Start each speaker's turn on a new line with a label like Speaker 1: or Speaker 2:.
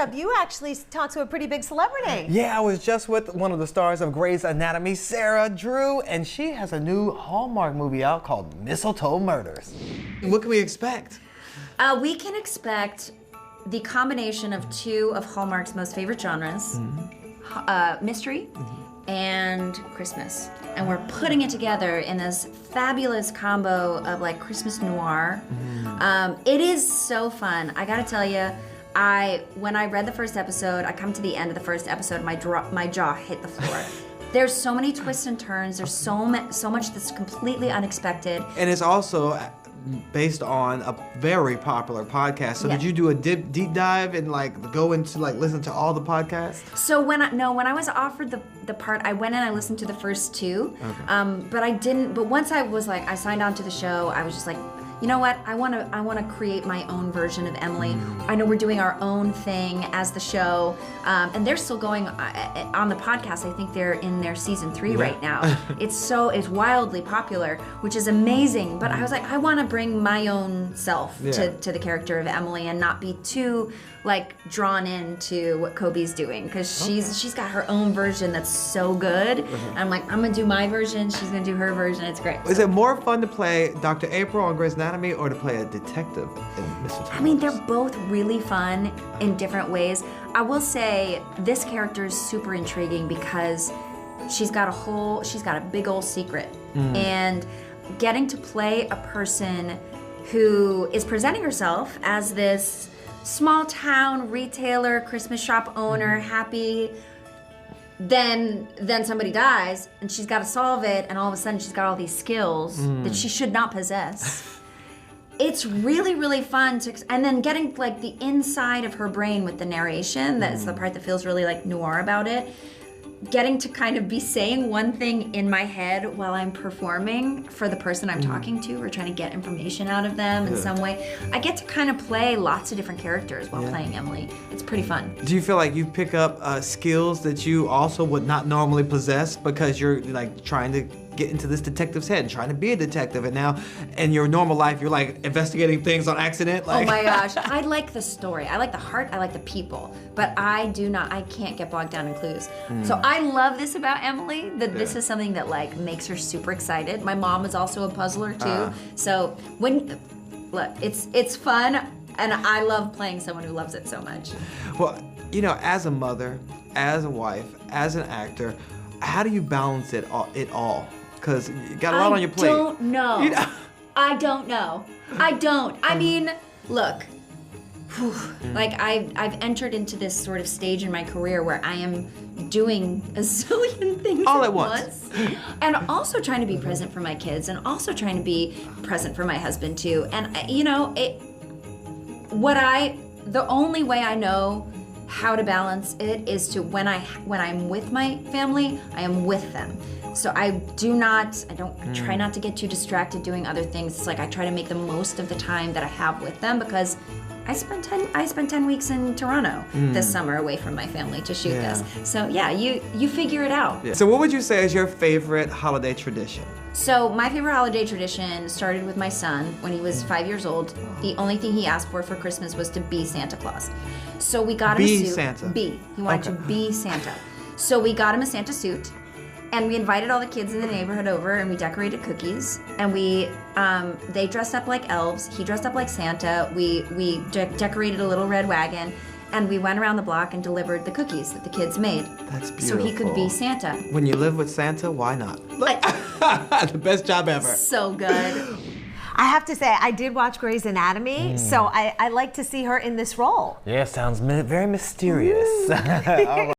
Speaker 1: up, you actually talked to a pretty big celebrity.
Speaker 2: Yeah, I was just with one of the stars of Grey's Anatomy, Sarah Drew, and she has a new Hallmark movie out called Mistletoe Murders. What can we expect?
Speaker 3: We can expect the combination of two of Hallmark's most favorite genres, mystery and Christmas. And we're putting it together in this fabulous combo of like Christmas noir. It is so fun. I gotta tell you, when I read the first episode, I come to the end of the first episode, my jaw hit the floor. There's so many twists and turns. There's so much that's completely unexpected.
Speaker 2: And it's also based on a very popular podcast. So did you do a deep dive and like go into like listen to all the podcasts?
Speaker 3: So when I was offered the part, I went and I listened to the first two. Okay. But I didn't. But once I signed on to the show, I was just like, you know what? I want to create my own version of Emily. I know we're doing our own thing as the show, and they're still going on the podcast. I think they're in their season 3 right now. It's wildly popular, which is amazing. But I was like, I want to bring my own self to the character of Emily and not be too like drawn into what Kobe's doing, because she's got her own version that's so good. And I'm like, I'm gonna do my version. She's gonna do her version. It's great.
Speaker 2: Is it more fun to play Dr. April on Grey's Anatomy or to play a detective in Mistletoe?
Speaker 3: I mean, they're both really fun in different ways. I will say this character is super intriguing because she's got a big old secret. And getting to play a person who is presenting herself as this small town retailer, Christmas shop owner, happy, then somebody dies and she's got to solve it, and all of a sudden she's got all these skills that she should not possess. It's really, really fun and then getting like the inside of her brain with the narration, that's the part that feels really like noir about it. Getting to kind of be saying one thing in my head while I'm performing for the person I'm talking to, or trying to get information out of them in some way. I get to kind of play lots of different characters while playing Emily. It's pretty fun. Do
Speaker 2: you feel like you pick up skills that you also would not normally possess because you're like trying to get into this detective's head and trying to be a detective, and now in your normal life you're like investigating things on accident? Like...
Speaker 3: Oh my gosh, I like the story, I like the heart, I like the people, but I can't get bogged down in clues. So I love this about Emily, that this is something that like makes her super excited. My mom is also a puzzler too, so look, it's fun, and I love playing someone who loves it so much.
Speaker 2: Well, you know, as a mother, as a wife, as an actor, how do you balance it all? Because you got a lot on your plate.
Speaker 3: I don't know.
Speaker 2: You know?
Speaker 3: I don't know. I don't. I mean, look, like I've entered into this sort of stage in my career where I am doing a zillion things
Speaker 2: all at once.
Speaker 3: And also trying to be present for my kids, and also trying to be present for my husband too. And you know, the only way I know how to balance it is to when I'm with my family, I am with them. So I don't try not to get too distracted doing other things. It's like I try to make the most of the time that I have with them, because I spent 10 weeks in Toronto this summer away from my family to shoot this. So yeah, you figure it out.
Speaker 2: Yeah. So what would you say is your favorite holiday tradition?
Speaker 3: So my favorite holiday tradition started with my son when he was 5 years old. The only thing he asked for Christmas was to be Santa Claus. So we got him a suit.
Speaker 2: Santa.
Speaker 3: He wanted to be Santa. So we got him a Santa suit, and we invited all the kids in the neighborhood over, and we decorated cookies, and they dressed up like elves. He dressed up like Santa. We decorated a little red wagon, and we went around the block and delivered the cookies that the kids made.
Speaker 2: That's beautiful.
Speaker 3: So he could be Santa.
Speaker 2: When you live with Santa, why not? The best job ever.
Speaker 3: So good.
Speaker 1: I have to say, I did watch Grey's Anatomy, so I like to see her in this role.
Speaker 2: Yeah, sounds very mysterious.